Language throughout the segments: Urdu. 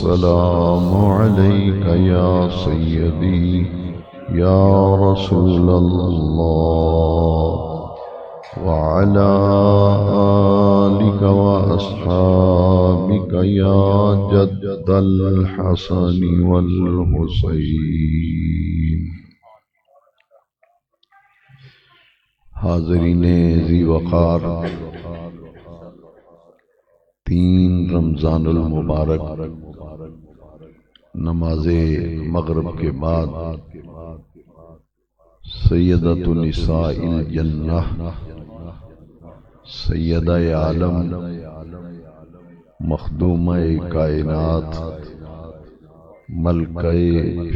والسلام عليك يا سيدي يا رسول الله وعلى آلك وأصحابك يا جد الحسن والحسين. حاضرین ذی وقار، 3 رمضان المبارک نماز مغرب کے بعد سیدۃ النساء الجنہ، سیدہ عالم، مخدومہ کائنات، ملکہ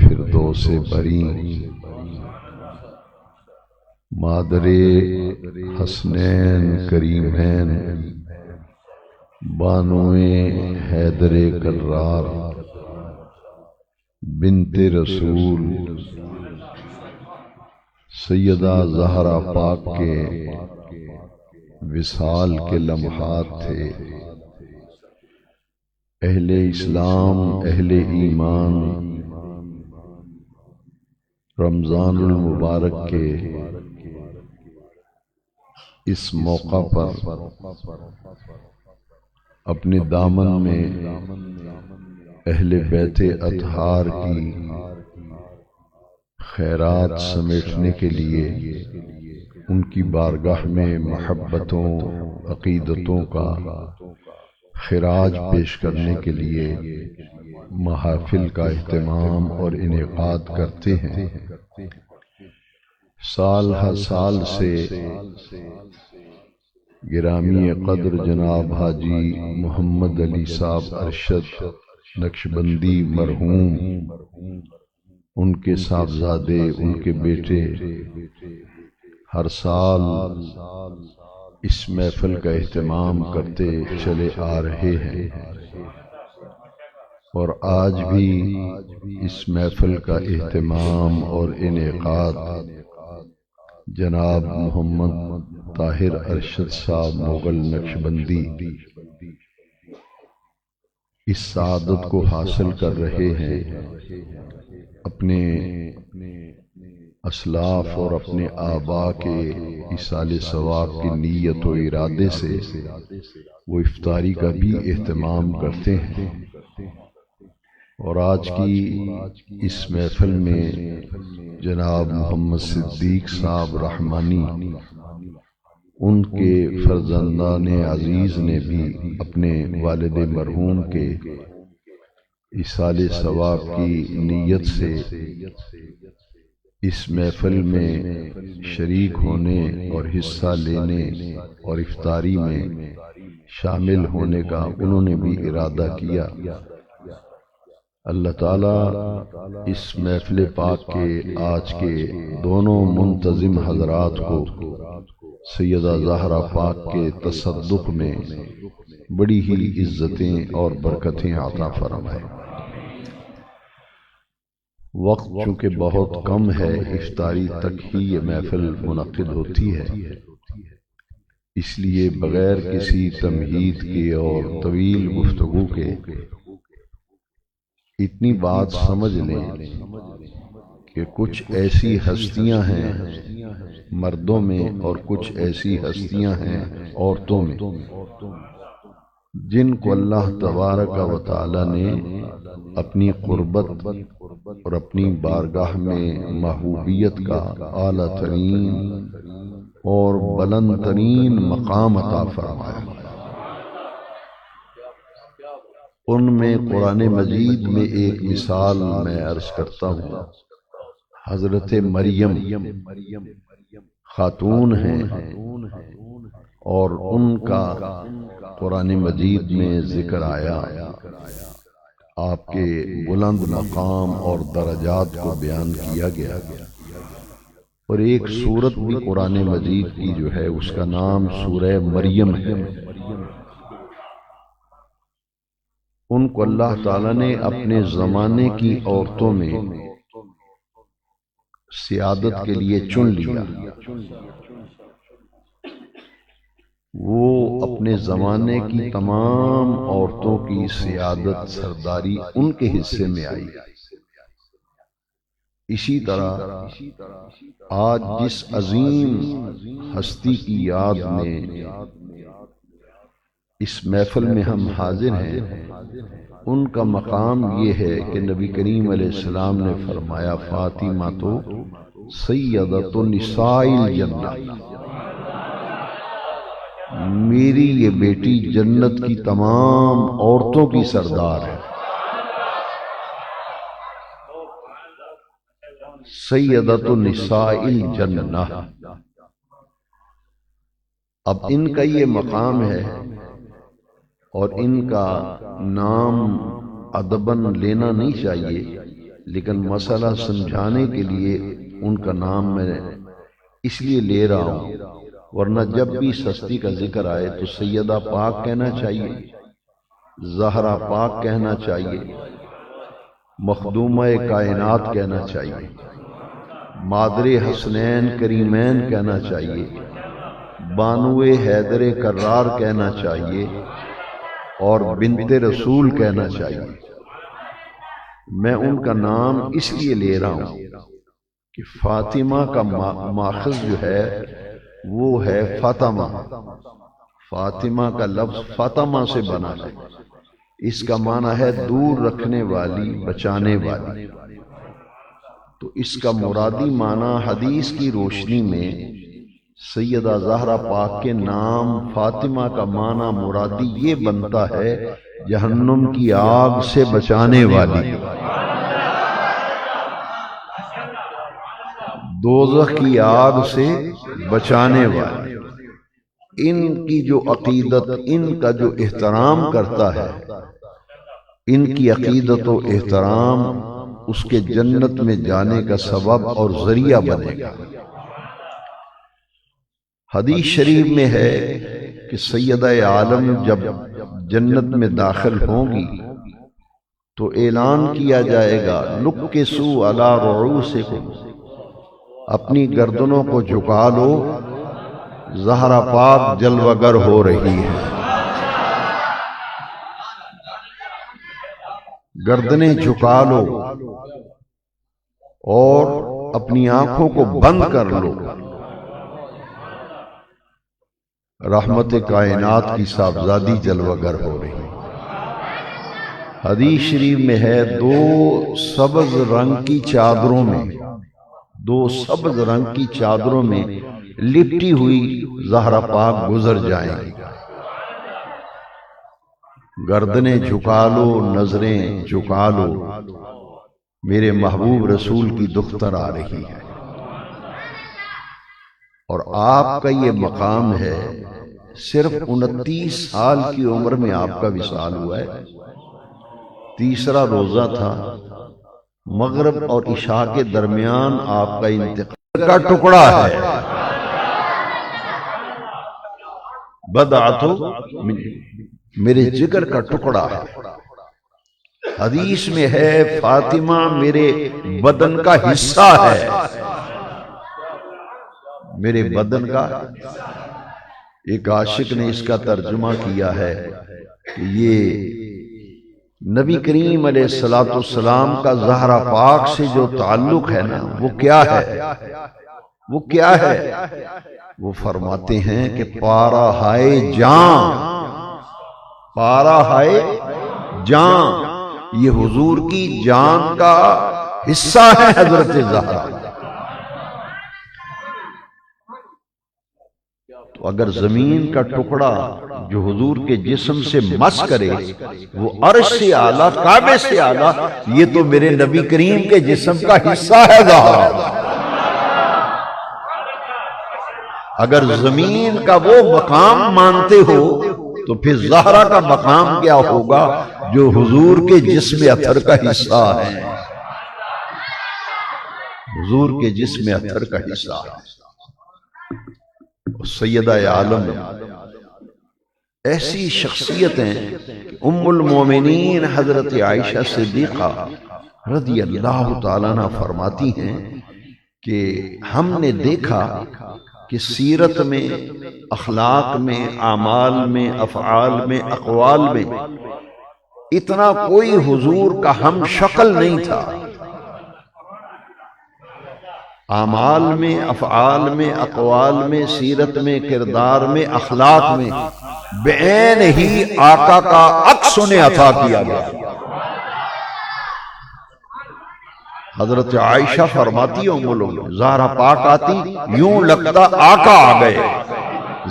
فردوس برین، مادر حسنین کریمین، بانوئے حیدر کرار، بنت رسول، سیدہ زہرا پاک کے وصال کے لمحات تھے. اہل اسلام، اہل ایمان رمضان المبارک کے اس موقع پر اپنے دامن میں اہل بیت اطہار کی خیرات سمیٹنے کے لیے، ان کی بارگاہ میں محبتوں، عقیدتوں کا خراج پیش کرنے کے لیے محافل کا اہتمام اور انعقاد کرتے ہیں. سال ہر سال سے گرامی قدر جناب حاجی محمد علی صاحب ارشد نقشبندی مرحوم، ان کے صاحبزادے، ان کے بیٹے ہر سال اس محفل کا اہتمام کرتے چلے آ رہے ہیں، اور آج بھی اس محفل کا اہتمام اور انعقاد جناب محمد طاہر ارشد صاحب مغل نقشبندی اس سعادت کو حاصل کر رہے ہیں. اپنے اسلاف اور اپنے آبا کے ایصال ثواب کی نیت و ارادے سے وہ افطاری کا بھی اہتمام کرتے ہیں. اور آج کی اس محفل میں جناب محمد صدیق صاحب رحمانی، ان کے فرزندان عزیز نے بھی اپنے والد مرحوم کے ایصال ثواب کی نیت سے اس محفل میں شریک ہونے اور حصہ لینے اور افطاری میں شامل ہونے کا انہوں نے بھی ارادہ کیا. اللہ تعالیٰ اس محفل پاک کے آج کے دونوں منتظم حضرات کو سیدہ زہرا پاک کے تصدق میں بڑی ہی عزتیں اور برکتیں عطا فرمائے. وقت چونکہ بہت کم ہے، افطاری تک ہی یہ محفل منعقد ہوتی ہے، اس لیے بغیر کسی تمہید کے اور طویل گفتگو کے اتنی بات سمجھ لیں کہ کچھ ایسی ہستیاں ہیں مردوں میں اور کچھ ایسی ہستیاں ہیں عورتوں میں جن کو اللہ تبارک و تعالی نے اپنی قربت اور اپنی بارگاہ میں محبوبیت کا اعلیٰ ترین اور بلند ترین مقام عطا فرمایا. ان میں قرآن مجید میں ایک مثال میں عرض کرتا ہوں. حضرت مریم خاتون ہیں اور ان کا قرآن مجید میں ذکر آیا، آپ کے بلند مقام اور درجات کو بیان کیا گیا. اور ایک سورت بھی قرآن مجید کی جو ہے اس کا نام سورہ مریم ہے. ان کو اللہ تعالیٰ نے اپنے زمانے کی عورتوں میں سیادت کے لیے چن لیا. وہ اپنے زمانے کی تمام عورتوں کی سیادت سرداری ان کے حصے میں آئی۔ اسی طرح آج جس عظیم ہستی کی یاد میں اس محفل میں ہم حاضر ہیں، ان کا مقام یہ ہے کہ نبی کریم علیہ السلام نے فرمایا فاطمہ تو سیدۃ نساء الجنہ، میری یہ بیٹی جنت کی تمام عورتوں کی سردار ہے۔ سیدۃ نساء الجنہ۔ اب ان کا یہ مقام ہے اور ان کا نام ادباً لینا نہیں چاہیے، لیکن مسئلہ سمجھانے کے لیے ان کا نام میں اس لیے لے رہا ہوں، ورنہ جب بھی سستی کا ذکر آئے تو سیدہ پاک کہنا چاہیے، زہرا پاک کہنا چاہیے، مخدومہ کائنات کہنا چاہیے، مادر حسنین کریمین کہنا چاہیے، بانو حیدر کرار کہنا چاہیے اور بنت رسول کہنا چاہیے۔ میں ان کا نام اس لیے لے رہا ہوں کہ فاطمہ کا ماخذ جو ہے وہ ہے فاطمہ۔ فاطمہ کا لفظ فاطمہ سے بنا ہے، اس کا معنی ہے دور رکھنے والی، بچانے والی۔ تو اس کا مرادی معنی حدیث کی روشنی میں سیدہ زہرا پاک کے نام فاطمہ کا معنی مرادی یہ بنتا ہے جہنم کی آگ سے بچانے والی، دوزخ کی آگ سے بچانے والی۔ ان کی جو عقیدت، ان کا جو احترام کرتا ہے، ان کی عقیدت و احترام اس کے جنت میں جانے کا سبب اور ذریعہ بنے گا۔ حدیث شریف میں ہے کہ سیدہ عالم جب جنت میں داخل ہوں گی تو اعلان کیا جائے گا نکسوا علی رؤوسکم، اپنی گردنوں کو جھکا لو، زہرا پاک جلوہ گر ہو رہی ہے۔ گردنیں جھکا لو اور اپنی آنکھوں کو بند کر لو، رحمت کائنات کی صاحبزادی جلوہ گر ہو رہی ہے۔ حدیث شریف میں ہے دو سبز رنگ کی چادروں میں، دو سبز رنگ کی چادروں میں لپٹی ہوئی زہرا پاک گزر جائیں گی۔ گردنیں جھکا لو، نظریں جھکا لو، میرے محبوب رسول کی دختر آ رہی ہے۔ اور آپ کا یہ مقام ہے، صرف 29 سال کی عمر میں آپ کا وصال ہوا ہے۔ تیسرا روزہ تھا، مغرب اور عشاء کے درمیان آپ کا انتقال کا ٹکڑا ہے۔ بدعت میرے جگر کا ٹکڑا ہے۔ حدیث میں ہے فاطمہ میرے بدن کا حصہ ہے، میرے بدن کا۔ ایک عاشق نے اس کا ترجمہ کیا ہے کہ یہ نبی کریم علیہ السلام کا زہرا پاک سے جو تعلق ہے نا، وہ کیا ہے؟ وہ کیا ہے؟ وہ فرماتے ہیں کہ پارا ہائے جان، پارا ہائے جان، یہ حضور کی جان کا حصہ ہے حضرت زہرا۔ تو اگر زمین کا ٹکڑا جو حضور کے جسم سے مس کرے وہ عرش سے اعلیٰ، کعبے سے اعلیٰ، یہ تو میرے نبی کریم کے جسم کا حصہ ہے زہرا۔ اگر زمین کا وہ مقام مانتے ہو تو پھر زہرا کا مقام کیا ہوگا جو حضور کے جسم اطہر کا حصہ ہے، حضور کے جسم اطہر کا حصہ ہے۔ سیدہ عالم ایسی شخصیتیں، ام المومنین حضرت عائشہ صدیقہ رضی اللہ تعالیٰ عنہ فرماتی ہیں کہ ہم نے دیکھا کہ سیرت میں، اخلاق میں، اعمال میں، افعال میں، اقوال میں اتنا کوئی حضور کا ہم شکل نہیں تھا۔ اعمال میں، افعال میں، اقوال میں، سیرت میں، کردار میں، اخلاق میں بعین ہی آقا کا عکس انہیں عطا کیا گیا۔ حضرت عائشہ فرماتی ام المؤمنین، زہرا پاک آتی یوں لگتا آقا آ گئے۔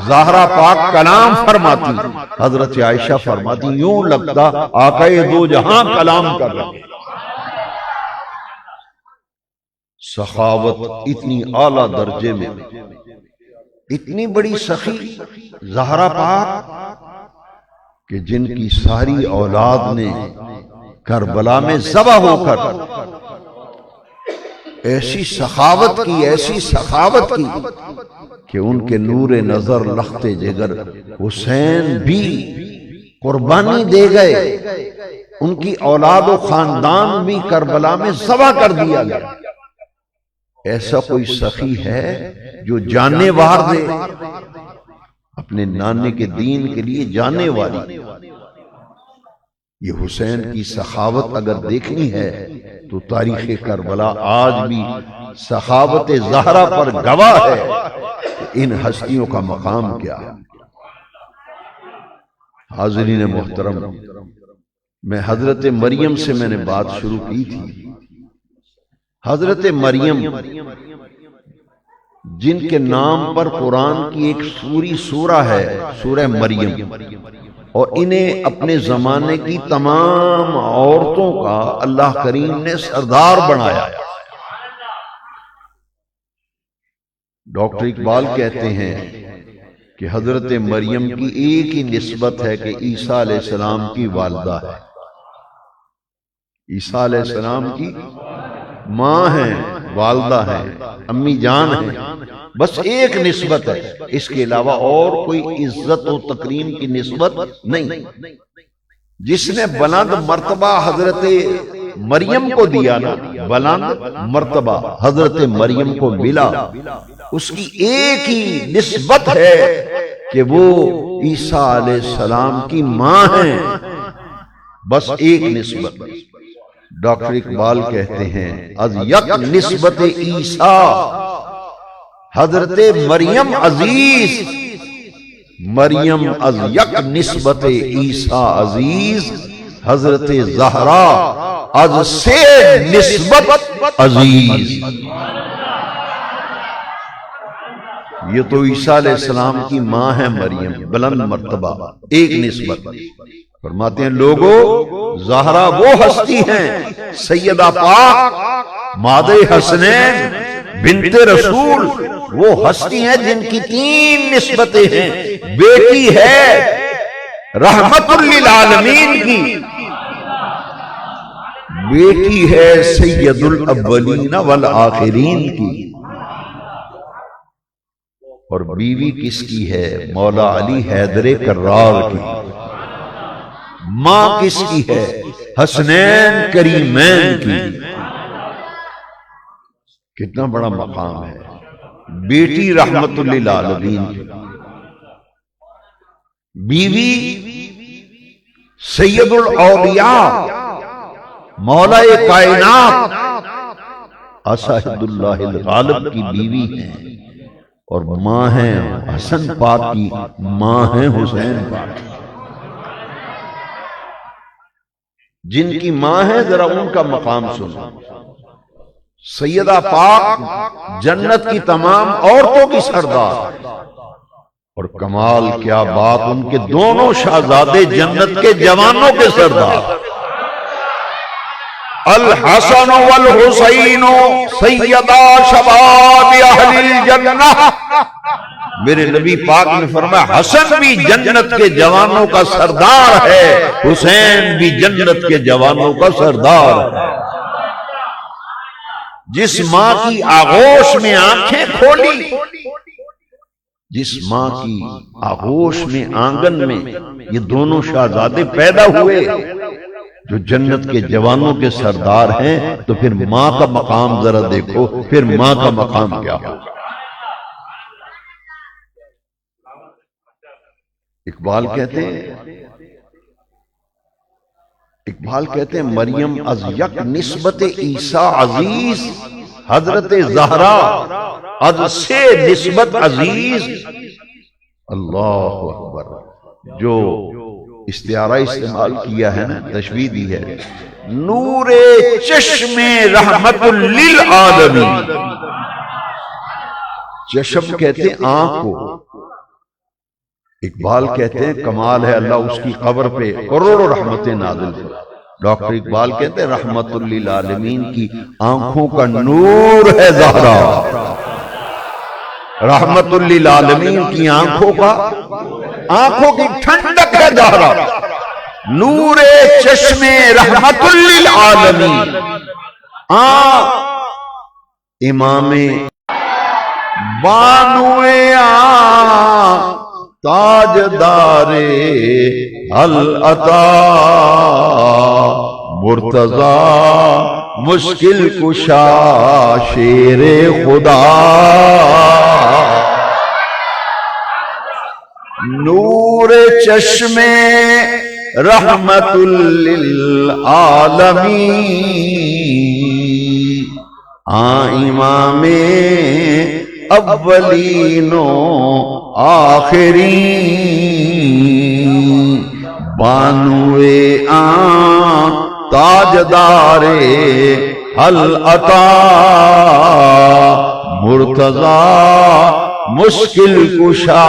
زہرا پاک کلام فرماتی، حضرت عائشہ فرماتی یوں لگتا آقا دو جہاں کلام کر رہے۔ سخاوت اتنی اعلیٰ درجے میں، اتنی بڑی سخی زہرا پاک کہ جن کی ساری اولاد نے کربلا میں ذبح ہو کر ایسی سخاوت کی، ایسی سخاوت کی کہ ان کے نور نظر لخت جگر حسین بھی قربانی دے گئے، ان کی اولاد و خاندان بھی کربلا میں ذبح کر دیا گیا۔ ایسا کوئی سخی ہے جو جانے وار دے، اپنے نانے کے دین کے لیے جانے والی؟ یہ حسین کی سخاوت اگر دیکھنی ہے تو تاریخ کربلا آج بھی سخاوت زہرا پر گواہ ہے کہ ان ہستیوں کا مقام کیا ہے۔ حاضرین محترم، میں حضرت مریم سے میں نے بات شروع کی تھی۔ حضرت مریم جن کے نام پر قرآن کی ایک پوری سورہ ہے، سورہ مریم، اور انہیں اپنے زمانے کی تمام عورتوں کا اللہ کریم نے سردار بنایا۔ ڈاکٹر اقبال کہتے ہیں کہ حضرت مریم کی ایک ہی نسبت ہے کہ عیسیٰ علیہ السلام کی والدہ ہے۔ عیسیٰ علیہ السلام کی ماں ہیں، والدہ ہیں، امی جان ہیں، بس ایک نسبت ہے، اس کے علاوہ اور کوئی عزت و تکریم کی نسبت نہیں۔ جس نے بلند مرتبہ حضرت مریم کو دیا نا، بلند مرتبہ حضرت مریم کو ملا، اس کی ایک ہی نسبت ہے کہ وہ عیسیٰ علیہ السلام کی ماں ہیں، بس ایک نسبت۔ ڈاکٹر اقبال کہتے ہیں از یک نسبت عیسیٰ حضرت مریم عزیز، مریم از یک نسبت عیسیٰ عزیز، حضرت زہرا از سے نسبت عزیز۔ یہ تو عیسیٰ علیہ السلام کی ماں ہے مریم، بلند مرتبہ، ایک نسبت۔ فرماتے ہیں لوگوں، زہرا وہ ہستی ہیں سیدہ پاک مادہ حسنین بنت رسول، وہ ہستی ہیں جن کی تین نسبتیں ہیں۔ بیٹی ہے رحمت للعالمین کی، بیٹی ہے سید الاولین والآخرین کی، اور بیوی کس کی ہے؟ مولا علی حیدر کرار کی۔ ماں کس کی ہے؟ حسنین کریمین کی۔ کتنا بڑا مقام ہے، بیٹی رحمت للعالمین کی، بیوی سید الاولیاء مولا کائنات اسد اللہ الغالب کی بیوی ہیں، اور ماں ہیں حسن پاک کی، ماں ہیں حسین پاک کی۔ جن کی ماں ہے ذرا ان کا مقام سنو۔ سیدہ پاک جنت کی تمام عورتوں کی سردار، اور کمال کیا بات، ان کے دونوں شہزادے جنت کے جوانوں کے سردار، الحسن والحسین سیدا شباب اہل الجنہ۔ میرے نبی پاک نے فرمایا حسن بھی جنت کے جوانوں کا سردار ہے، حسین بھی جنت کے جوانوں کا سردار ہے۔ جس ماں کی آغوش میں آنکھیں کھولی، جس ماں کی آغوش میں آنگن میں یہ دونوں شہزادے پیدا ہوئے جو جنت کے جوانوں کے سردار ہیں، تو پھر ماں کا مقام ذرا دیکھو، پھر ماں کا مقام کیا ہوگا۔ اقبال کہتے ہیں مریم از یک نسبت عیسیٰ عزیز، حضرت زہرا از سے نسبت عزیز۔ اللہ اکبر، جو استعارہ استعمال کیا ہے نا، تشبیہ دی ہے، نور چشم رحمت للعالمین۔ چشم کہتے ہیں آنکھ کو، اقبال کہتے ہیں کمال ہے اللہ اس کی قبر پہ کروڑوں رحمتیں نازل کرے۔ ڈاکٹر اقبال کہتے ہیں رحمت للعالمین کی آنکھوں کا نور ہے زہرا، رحمت للعالمین کی آنکھوں کی ٹھنڈک ہے زہرا، نور چشم رحمت للعالمین۔ امام بانوے تاجدار العطا مرتضی مشکل کشا شیر خدا، نور چشم رحمت للعالمین، امام اولین و آخرین، بانوے تاجدار العطا مرتضی مشکل کشا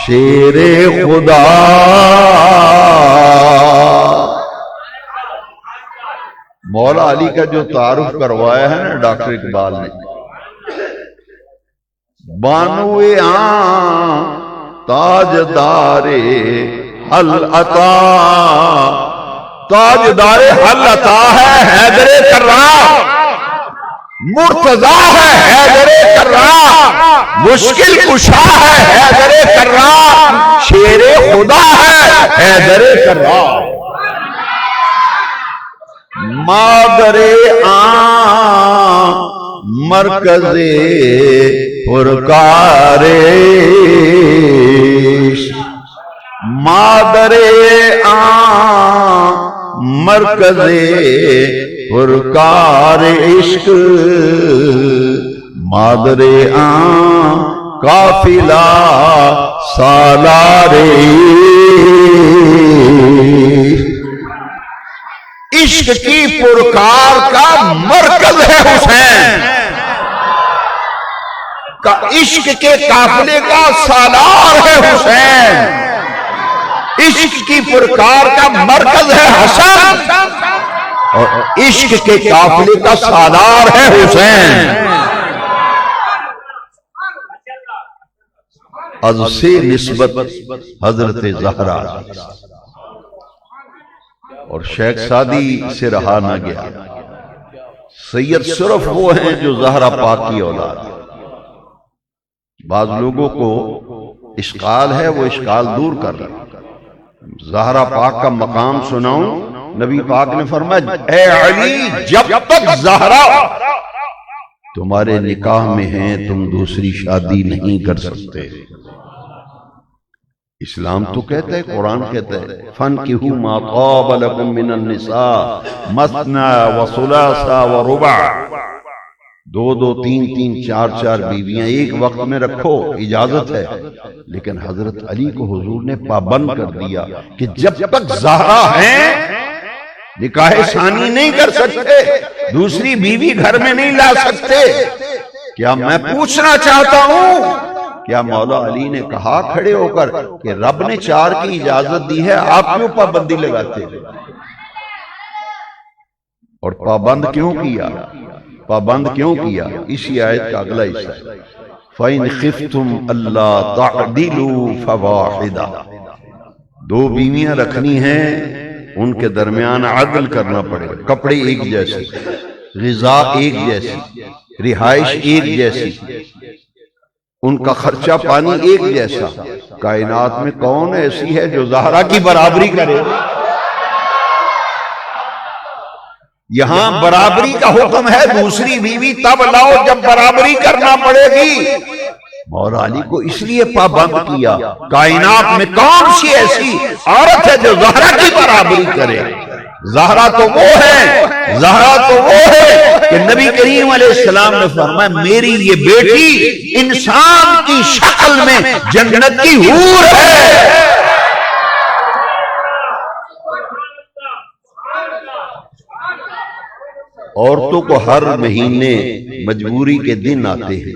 شیر خدا۔ مولا علی کا جو تعارف کروایا ہے نا ڈاکٹر اقبال نے، بانوے تاجدار العطا، تاجدار العطا ہے حیدر کرار، مرتضی ہے حیدر کرار، مشکل کشا ہے حیدر کرار، شیر خدا ہے حیدر کرار، مادر مرکز پرکار عشق، مادر مرکز پرکار عشق، مادر قافلہ سالار عشق کی پرکار کا مرکز ہے حسین، کا عشق کے قافلے کا سالار ہے حسین، عشق کی پرکار کا مرکز ہے حسن، اور عشق کے قافلے کا سالار ہے حسین۔ از سے نسبت حضرت زہرا، اور شیخ سعدی سے رہا نہ گیا، سید صرف وہ ہیں جو زہرا پاک کی اولاد۔ بعض لوگوں کو اشکال ہے، وہ اشکال دور کر رہا۔ زہرا پاک کا مقام سناؤں، نبی پاک نے فرمایا اے علی جب تک زہرا تمہارے نکاح میں ہیں تم دوسری شادی نہیں کر سکتے۔ اسلام تو کہتا ہے، قرآن کہتا ہے فَانْكِحُوا مَا طَابَ لَكُم مِّنَ النِّسَاءِ مَثْنَىٰ وَثُلَاثَ وَرُبَاعَ، دو دو تین تین چار چار بیویاں ایک وقت میں رکھو، اجازت ہے، لیکن حضرت علی کو حضور نے پابند کر دیا کہ جب تک زہرا ہیں نکاح ثانی نہیں کر سکتے، دوسری بیوی گھر میں نہیں لا سکتے۔ کیا میں پوچھنا چاہتا ہوں، کیا مولا علی نے کہا کھڑے ہو کر کہ رب نے چار کی اجازت دی ہے، آپ کیوں پابندی لگاتے ہیں؟ اور پابند کیوں کیا؟ پابند کیوں کیا؟ اسی آیت کا اگلا حصہ ہے فَإِنْ خِفْتُمْ أَلَّا تَعْدِلُوا فَوَاحِدًا، دو بیویاں رکھنی ہیں، ان کے درمیان عدل کرنا پڑے گا، کپڑے ایک جیسے، غذا ایک جیسی، رہائش ایک جیسی، ان کا خرچہ پانی ایک جیسا۔ کائنات میں کون ایسی ہے جو زہرا کی برابری کرے؟ یہاں برابری کا حکم ہے، دوسری بیوی تب لاؤ جب برابری کرنا پڑے گی۔ مولا علی کو اس لیے پابند کیا، کائنات میں کون سی ایسی عورت ہے جو زہرا کی برابری کرے؟ زہرا تو وہ ہے، زہرا تو وہ ہے کہ نبی کریم علیہ السلام نے فرمایا میری یہ بیٹی انسان کی شکل میں جنت کی حور ہے۔ عورتوں کو ہر مہینے مجبوری کے دن آتے ہیں،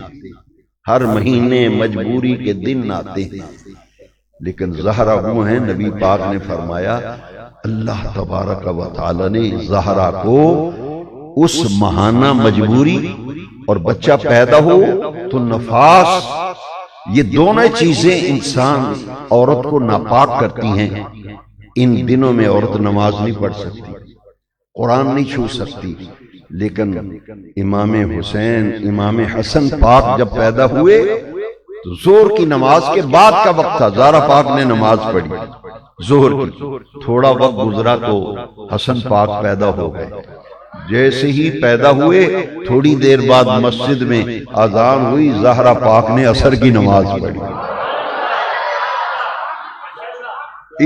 ہر مہینے مجبوری کے دن آتے ہیں، لیکن زہرا وہ ہیں، نبی پاک نے فرمایا اللہ تبارک و تعالی نے زہرا کو اس ماہانہ مجبوری اور بچہ پیدا ہو تو نفاس، یہ دونوں چیزیں انسان عورت کو ناپاک کرتی ہیں۔ ان دنوں میں عورت نماز نہیں پڑھ سکتی، قرآن نہیں چھو سکتی، لیکن امام حسین امام حسن پاک جب پیدا ہوئے تو زور کی نماز کے بعد کا وقت تھا، زہرا پاک نے نماز پڑھی ظہر کی، تھوڑا وقت گزرا تو حسن پاک پیدا ہو گئے۔ جیسے ہی پیدا ہوئے تھوڑی دیر بعد مسجد میں اذان ہوئی، زہرا پاک نے عصر کی نماز پڑھی۔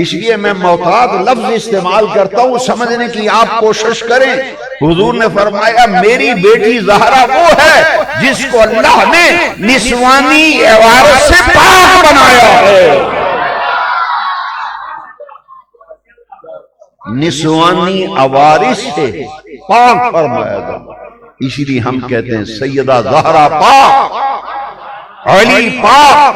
اس لیے میں محتاط لفظ استعمال کرتا ہوں، سمجھنے کی آپ کوشش کریں۔ حضور نے فرمایا میری بیٹی زہرا وہ ہے جس کو اللہ نے نسوانی عوارض سے پاک بنایا ہے، نسوانی عوارض سے پاک فرمایا گیا۔ اسی لیے ہم کہتے ہیں سیدہ زہرا پاک، علی پاک،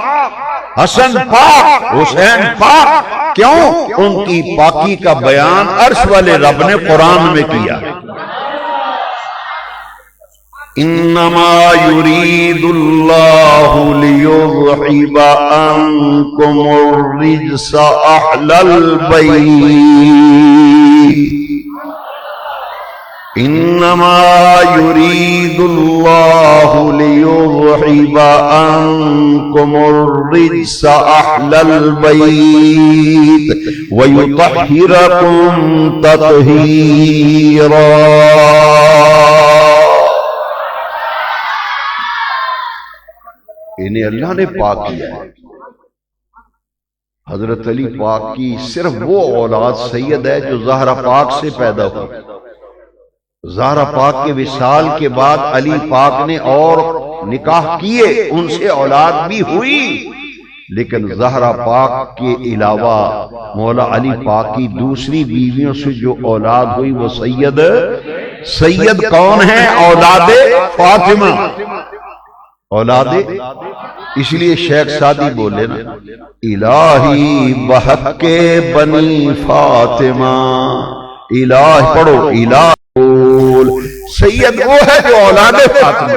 حسن پاک، حسین پاک۔ کیوں؟ ان کی پاکی کا بیان عرش والے رب نے قرآن میں کیا۔ انما يريد الله ليذهب عنكم الرجس اهل البيت، انما يريد الله ليذهب عنكم الرجس اهل البيت ويطهركم تطهيرا۔ انہیں اللہ نے پاک کیا ہے۔ حضرت علی پاک کی صرف وہ اولاد سید ہے جو زہرا پاک سے پیدا ہو۔ زہرا پاک کے وصال کے بعد علی پاک نے اور نکاح کیے، ان سے اولاد بھی ہوئی، لیکن زہرا پاک کے علاوہ مولا علی پاک کی دوسری بیویوں سے جو اولاد ہوئی وہ سید کون ہے؟ اولاد فاطمہ، اولاد۔ اس لیے شیخ سعدی بولے نا الہی بحق بنی فاطمہ، الہ پڑھو، الہ بول، سید وہ ہے جو اولاد فاطمہ۔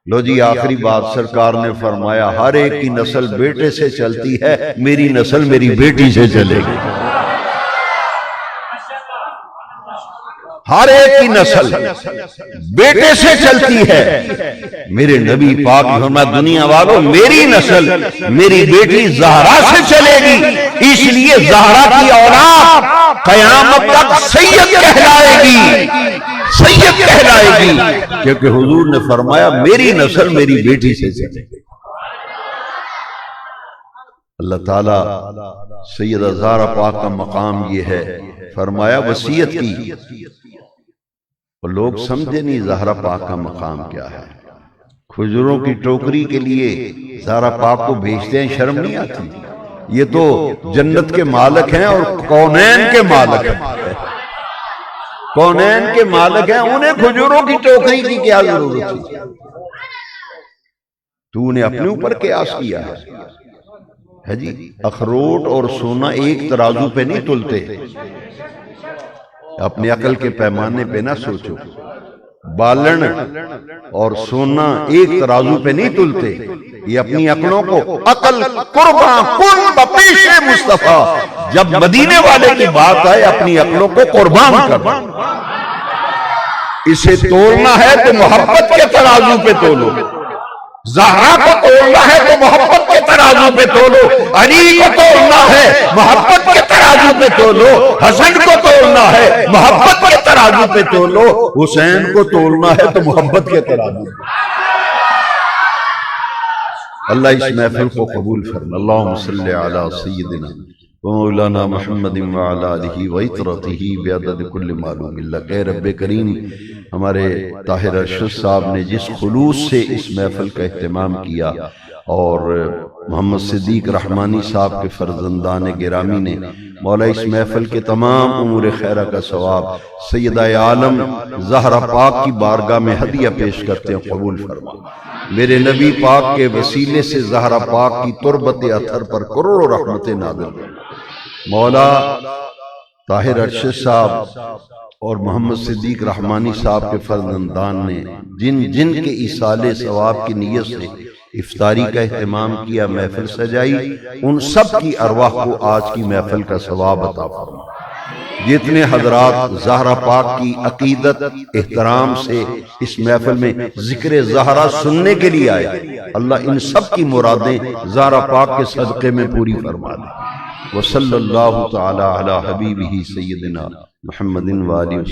لو جی آخری بات، سرکار نے فرمایا ہر ایک کی نسل بیٹے سے چلتی ہے، میری نسل میری بیٹی سے چلے گی۔ ہر ایک کی نسل بیٹے سے چلتی ہے، میرے نبی پاک فرمایا دنیا والوں میری نسل میری بیٹی زہرا سے چلے گی، اس لیے زہرا کی اولاد قیامت تک سید کہلائے گی، سید کہلائے گی، کیونکہ حضور نے فرمایا میری نسل میری بیٹی سے چلے گی۔ اللہ تعالیٰ سیدہ زہرا پاک کا مقام یہ ہے، فرمایا وصیت کی، اور لوگ سمجھے نہیں زہرا پاک کا مقام کیا ہے۔ کھجوروں کی ٹوکری کے لیے زہرا پاک کو بھیجتے ہیں، شرم نہیں آتی؟ یہ تو جنت کے مالک ہیں اور کونین کے مالک ہیں، کونین کے مالک ہیں، انہیں کھجوروں کی ٹوکری کی کیا ضرورت تھی؟ تو نے اپنے اوپر قیاس کیا ہے جی۔ اخروٹ اور سونا ایک ترازو پہ نہیں تلتے، اپنی عقل کے پیمانے پہ نہ سوچو۔ بالن اور سونا ایک ترازو پہ نہیں تلتے، یہ اپنی عقلوں کو عقل قرباں کن بپیش مصطفیٰ، جب مدینے والے کی بات آئے اپنی عقلوں کو قربان کر۔ اسے تولنا ہے تو محبت کے ترازو پہ تولو، زہرا کو تولنا ہے تو محبت کے ترازو پہ تولو، علی کو تولنا ہے محبت کے ترازو پہ تولو، حسن کو تولنا ہے محبت کے ترازو پہ تولو، حسین کو تولنا ہے تو محبت کے ترازو پہ۔ اللہ اس محفل کو قبول فرما۔ اللہم صلی علی سیدنا ومولانا محمد وعلی آلہ وعطرتہ بعدد کل معلوم اللہ۔ اے رب کریم، ہمارے طاہر ارشد صاحب نے جس خلوص سے اس محفل کا اہتمام کیا، اور محمد صدیق رحمانی صاحب کے فرزندان گرامی نے، مولا اس محفل کے تمام امور خیرہ کا ثواب سیدہ عالم زہرا پاک کی بارگاہ میں ہدیہ پیش کرتے ہیں، قبول فرما۔ میرے نبی پاک کے وسیلے سے زہرا پاک کی تربت اطہر پر کروڑوں رحمتیں نازل فرما۔ مولا طاہر ارشد صاحب اور محمد صدیق رحمانی صاحب کے فرزندان نے جن کے ایصال ثواب کی نیت سے افطاری کا اہتمام کیا، محفل سجائی، ان سب کی ارواح کو آج کی محفل کا ثواب عطا فرما۔ جتنے حضرات زہرا پاک کی عقیدت احترام سے اس محفل میں ذکر زہرا سننے کے لیے آئے، اللہ ان سب کی مرادیں زہرا پاک کے صدقے میں پوری فرما دے۔ وصلی اللہ تعالی علی حبیبہ سیدنا محمد وآلہ